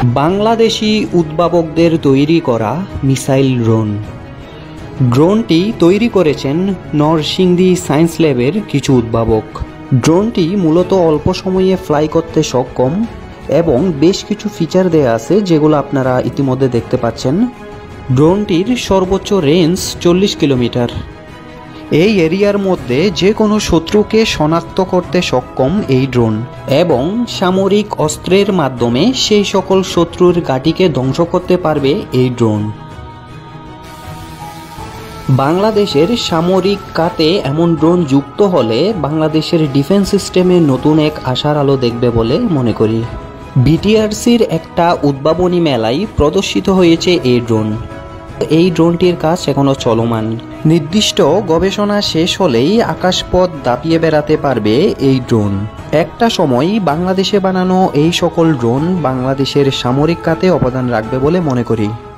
বাংলাদেশি উদ্ভাবকদের তৈরি করা missile drone. ড্রোনটি তৈরি করেছেন নরসিংদী সায়েন্স ল্যাবের কিছু উদ্ভাবক। ড্রোনটি মূলত অল্প সময়ে ফ্লাই করতে সক্ষম এবং বেশ কিছু ফিচার দেয়া আছে যেগুলো আপনারা ইতিমধ্যে দেখতে পাচ্ছেন। ড্রোনটির সর্বোচ্চ রেঞ্জ 40 কিলোমিটার। এই এরিয়ার মধ্যে যে কোনো শত্রুকে শনাক্ত করতে সক্ষম এই ড্রোন এবং সামরিক অস্ত্রের মাধ্যমে সেই সকল শত্রুর ঘাঁটিকে ধ্বংস করতে পারবে এই ড্রোন। বাংলাদেশের সামরিক খাতে এমন ড্রোন যুক্ত হলে বাংলাদেশের ডিফেন্স সিস্টেমে নতুন এক আশার আলো দেখবে বলে মনে করি। বিটিআরসির একটা উদ্ভাবনী মেলায় প্রদর্শিত হয়েছে এই ড্রোন। এই ড্রোনটির কাজ এখনো চলমান। নির্দিষ্ট গবেষণা শেষ হলেই আকাশপথ দাপিয়ে বেড়াতে পারবে এই ড্রোন। একটা সময় বাংলাদেশে বানানো এই সকল ড্রোন বাংলাদেশের সামরিক খাতে অবদান রাখবে বলে মনে করি।